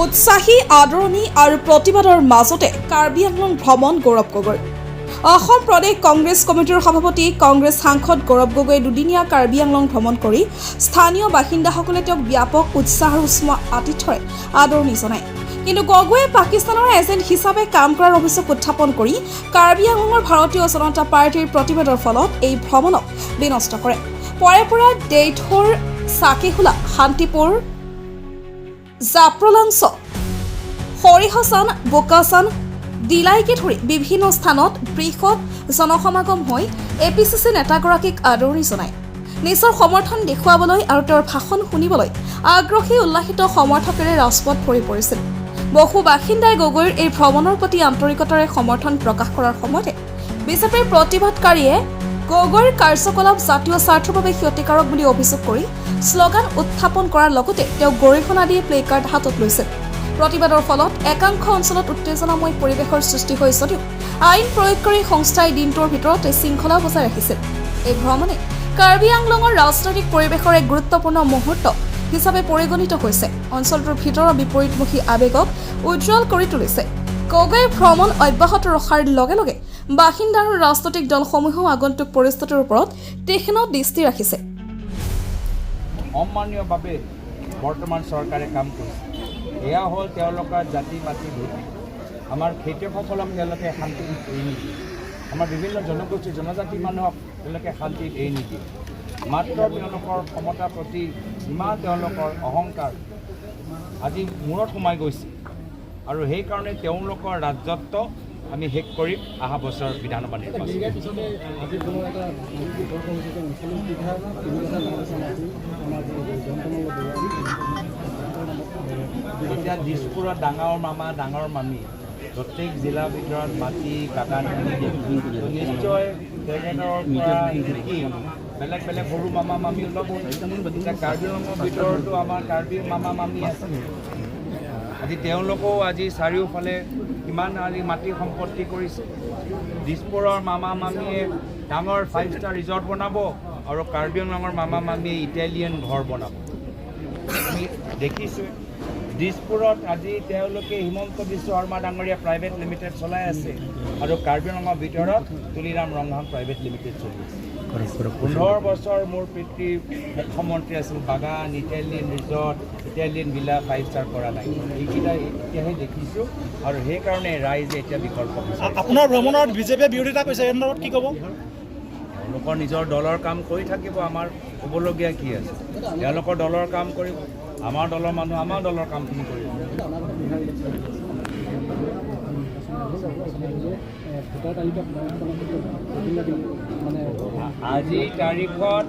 উৎসাহী আদৰণি আৰু প্ৰতিবাদৰ মাজতে কাৰ্বি আংলং ভ্ৰমণ গৌৰৱ গগৈ অসম প্ৰদেশ কংগ্ৰেছ কমিটিৰ সভাপতি কংগ্ৰেছ সাংসদ গৌৰৱ গগৈয়ে দুদিনীয়া কাৰ্বি আংলং ভ্ৰমণ কৰি স্থানীয় বাসিন্দাসকলে তেওঁক ব্যাপক উৎসাহ আৰু উষ্ম আতিথ্যৰে আদৰণি জনায়। কিন্তু গগৈয়ে পাকিস্তানৰ এজেণ্ট হিচাপে কাম কৰাৰ অভিযোগ উত্থাপন কৰি কাৰ্বি আংলঙৰ ভাৰতীয় জনতা পাৰ্টীৰ প্ৰতিবাদৰ ফলত এই ভ্ৰমণক বিনষ্ট কৰে। পৰে পৰা দেইথৰ চাকিখোলা শান্তিপুৰ জাপ্ৰলাংছ হৰিহচান বোকাচান দিলাইকে ধৰি বিভিন্ন স্থানত বৃহৎ জনসমাগম হৈ APCC নেতাগৰাকীক আদৰণি জনায়। নিজৰ সমৰ্থন দেখুৱাবলৈ আৰু তেওঁৰ ভাষণ শুনিবলৈ আগ্ৰহী উল্লাসিত সমৰ্থকেৰে ৰাজপথ ভৰি পৰিছিল। বহু বাসিন্দাই গগৈৰ এই ভ্ৰমণৰ প্ৰতি আন্তৰিকতাৰে সমৰ্থন প্ৰকাশ কৰাৰ সময়তে বিজেপিৰ প্ৰতিবাদকাৰীয়ে গগৈৰ কাৰ্যকলাপ জাতীয় স্বাৰ্থৰ বাবে ক্ষতিকাৰক বুলি অভিযোগ কৰি শ্লোগান উত্থাপন কৰাৰ লগতে তেওঁক গৰিহণা দি প্লে কাৰ্ড হাতত লৈছিল। প্ৰতিবাদৰ ফলত একাংশ অঞ্চলত উত্তেজনাময় পৰিৱেশৰ সৃষ্টি হয় যদিও আইন প্ৰয়োগকাৰী সংস্থাই দিনটোৰ ভিতৰতে শৃংখলা বজাই ৰাখিছিল। এই ভ্ৰমণে কাৰ্বি আংলঙৰ ৰাজনৈতিক পৰিৱেশৰ এক গুৰুত্বপূৰ্ণ মুহূৰ্ত হিচাপে পৰিগণিত হৈছে। অঞ্চলটোৰ ভিতৰৰ বিপৰীতমুখী আৱেগক উজ্জ্বল কৰি তুলিছে। গগৈৰ ভ্ৰমণ অব্যাহত ৰখাৰ লগে লগে বাসিন্দা আৰু ৰাজনৈতিক দলসমূহেও আগন্তুক পৰিস্থিতিৰ ওপৰত তীক্ষ্ণ দৃষ্টি ৰাখিছে। সম্মানীয়ভাৱে বৰ্তমান চৰকাৰে কাম কৰিছে। এয়া হ'ল তেওঁলোকৰ জাতি পাতি ভিত্তি। আমাৰ খেতিয়কসকলক তেওঁলোকে শান্তিত এৰি নিদিয়ে। আমাৰ বিভিন্ন জনগোষ্ঠী জনজাতি মানুহক তেওঁলোকে শান্তিত এৰি নিদিয়ে। মাত্ৰ তেওঁলোকৰ ক্ষমতাৰ প্ৰতি ইমান তেওঁলোকৰ অহংকাৰ আজি মূৰত সোমাই গৈছে আৰু সেইকাৰণে তেওঁলোকৰ ৰাজত্ব আমি শেষ কৰিম অহা বছৰ বিধানসভা নিৰ্বাচন। এতিয়া দিছপুৰত ডাঙৰ মামা ডাঙৰ মামী প্ৰত্যেক জিলাৰ ভিতৰত মাটি বাগান নিশ্চয় তেখেতৰ পৰা শিকি বেলেগ বেলেগ সৰু মামা মামী ওলাব। এতিয়া কাৰ্বি আংলঙৰ ভিতৰতো আমাৰ কাৰ্বি মামা মামী আছে। আজি তেওঁলোকেও আজি চাৰিওফালে কিমান আজি মাটি সম্পত্তি কৰিছে। দিছপুৰৰ মামা মামীয়ে ডাঙৰ 5 ষ্টাৰ ৰিজৰ্ট বনাব আৰু কাৰ্বি আংলঙৰ মামা মামীয়ে ইটালিয়ান ঘৰ বনাব। আমি দেখিছোঁ দিছপুৰত আজি তেওঁলোকে হিমন্ত বিশ্ব শৰ্মা ডাঙৰীয়া প্ৰাইভেট লিমিটেড চলাই আছে আৰু কাৰ্বি আংলঙৰ ভিতৰত তুলিৰাম ৰংহাং প্ৰাইভেট লিমিটেড চলি আছে। 15 বছৰ মোৰ পিতৃ মুখ্যমন্ত্ৰী আছিল। বাগান Italian resort Italian villa 5 star কৰা নাই। এইকেইটা এতিয়াহে দেখিছোঁ আৰু সেইকাৰণে ৰাইজে এতিয়া বিকল্প বিচাৰিছে। আপোনাৰ ভ্ৰমণত বিজেপিয়ে বিৰোধিতা কৰিছে, এই সন্দৰ্ভত কি ক'ব? তেওঁলোকৰ নিজৰ দলৰ কাম কৰি থাকিব। আমাৰ ক'বলগীয়া কি আছে? তেওঁলোকৰ দলৰ কাম কৰিব। আমাৰ দলৰ মানুহ আমাৰ দলৰ কামখিনি কৰিব। আজিৰ তাৰিখত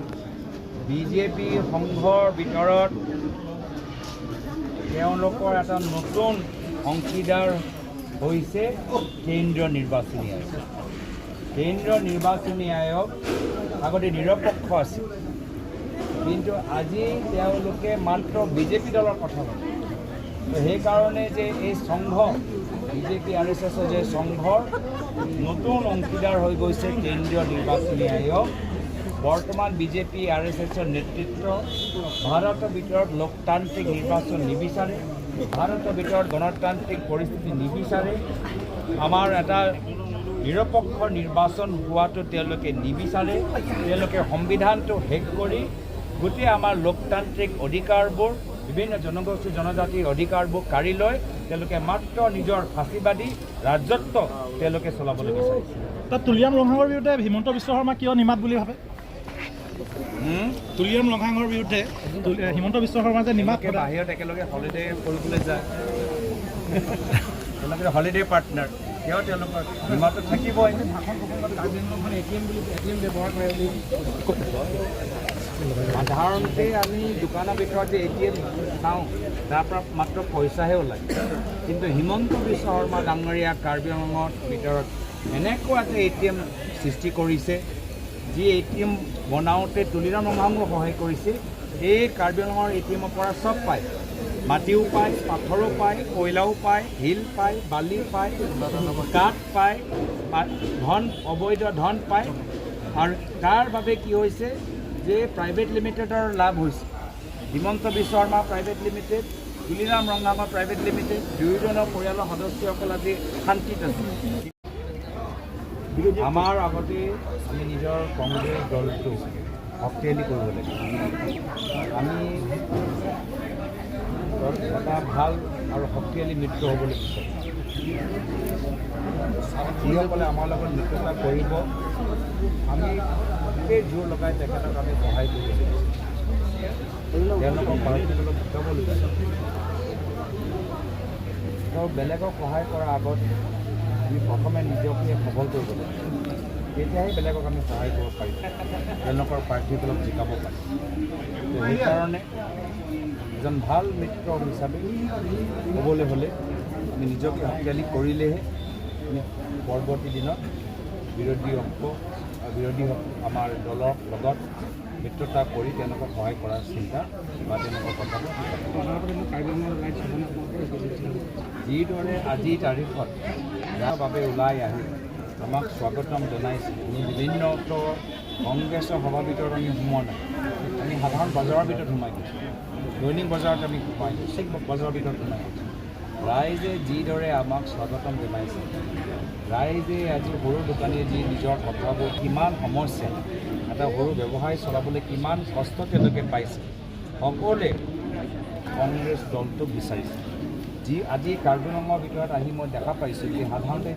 বিজেপি সংঘৰ ভিতৰত তেওঁলোকৰ এটা নতুন অংশীদাৰ হৈছে কেন্দ্ৰীয় নিৰ্বাচনী আয়োগ। কেন্দ্ৰীয় নিৰ্বাচনী আয়োগ আগতে নিৰপেক্ষ আছিল, কিন্তু আজি তেওঁলোকে মাত্ৰ বিজেপি দলৰ কথা ভাবে। সেইকাৰণে যে এই সংঘ বিজেপি RSS যে সংঘৰ নতুন অংশীদাৰ হৈ গৈছে কেন্দ্ৰীয় নিৰ্বাচনী আয়োগ। বৰ্তমান বিজেপি RSSৰ নেতৃত্ব ভাৰতৰ ভিতৰত লোকতান্ত্ৰিক নিৰ্বাচন নিবিচাৰে, ভাৰতৰ ভিতৰত গণতান্ত্ৰিক পৰিস্থিতি নিবিচাৰে, আমাৰ এটা নিৰপেক্ষ নিৰ্বাচন হোৱাটো তেওঁলোকে নিবিচাৰে। তেওঁলোকে সংবিধানটো শেষ কৰি গোটেই আমাৰ লোকতান্ত্ৰিক অধিকাৰবোৰ বিভিন্ন জনগোষ্ঠী জনজাতিৰ অধিকাৰবোৰ কাঢ়ি লৈ তেওঁলোকে মাত্ৰ নিজৰ ফাঁচীবাদী ৰাজত্ব তেওঁলোকে চলাবলৈ বিচাৰিছে। তাত তুলিৰাম ৰংহাঙৰ বিৰুদ্ধে হিমন্ত বিশ্ব শৰ্মা কিয় নিমাত বুলি ভাবে? তুলিৰাম ৰংহাঙৰ বিৰুদ্ধে হিমন্ত বিশ্ব শৰ্মা যে নিমাত বাহিৰত একেলগে হলিডে কৰিবলৈ যায়, তেওঁলোকে হলিডে পাৰ্টনাৰ, কিয় তেওঁলোকৰ নিমাতত থাকিবই। ব্যৱহাৰ কৰে বুলি সাধাৰণতে আমি দোকানৰ ভিতৰত যে ATM চাওঁ তাৰ পৰা মাত্ৰ পইচাহে ওলায়, কিন্তু হিমন্ত বিশ্ব শৰ্মা ডাঙৰীয়া কাৰ্বি আংলঙৰ ভিতৰত এনেকুৱা এটা ATM সৃষ্টি কৰিছে যি ATM বনাওঁতে তুলিৰাম ৰংহাঙো সহায় কৰিছে। এই কাৰ্বি আংলঙৰ ATMৰ পৰা চব পায়, মাটিও পায়, পাথৰো পায়, কয়লাও পায়, শিল পায়, বালি পায়, কাঠ পায়, ধন অবৈধ ধন পায়। আৰু তাৰ বাবে কি হৈছে যে প্ৰাইভেট লিমিটেডৰ লাভ হৈছে। Himanta Biswa Sarma private limited Tuliram Rangama private limited দুয়োজনৰ পৰিয়ালৰ সদস্যসকল আজি শান্তিত আছে। আমাৰ আগতে আমি নিজৰ কংগ্ৰেছ দলটো শক্তিশালী কৰিব লাগিব। আমি এটা ভাল আৰু শক্তিশালী মিত্ৰ হ'বলৈ বিচাৰোঁ। যিসকলে আমাৰ লগত মিত্ৰতা কৰিব আমি গোটেই জোৰ লগাই তেখেতক আমি সহায় কৰিব লাগিব। তেওঁলোকক প্ৰাৰ্থীসকলক জিকাব লাগিব। তেওঁ বেলেগক সহায় কৰাৰ আগত আমি প্ৰথমে নিজকে সবল কৰিব লাগিব, তেতিয়াহে বেলেগক আমি সহায় কৰিব পাৰিম, তেওঁলোকৰ প্ৰাৰ্থীসকলক জিকাব পাৰিম। সেইকাৰণে এজন ভাল মিত্ৰ হিচাপে হ'বলৈ হ'লে আমি নিজকে শক্তিশালী কৰিলেহে আমি পৰৱৰ্তী দিনত বিৰোধী আমাৰ দলৰ লগত মিত্ৰতা কৰি তেওঁলোকক সহায় কৰাৰ চিন্তা বা তেওঁলোকৰ কথাবোৰ যিদৰে আজিৰ তাৰিখত যাৰ বাবে ওলাই আহি আমাক স্বাগতম জনাইছে। আমি বিভিন্ন কংগ্ৰেছৰ সভাৰ ভিতৰত আমি সোমোৱা নাই, আমি সাধাৰণ বজাৰৰ ভিতৰত সোমাই গৈছোঁ, দৈনিক বজাৰত আমি সোমাই গৈছোঁ, বজাৰৰ ভিতৰত সোমাই গৈছোঁ। ৰাইজে যিদৰে আমাক স্বাগতম জনাইছে, ৰাইজে আজি সৰু দোকানীয়ে যি নিজৰ কথাবোৰ কিমান সমস্যা, এটা সৰু ব্যৱসায় চলাবলৈ কিমান কষ্ট তেওঁলোকে পাইছে, সকলোৱে কংগ্ৰেছ দলটোক বিচাৰিছে। যি আজি কাৰ্বি ৰঙৰ ভিতৰত আহি মই দেখা পাইছোঁ যে সাধাৰণতে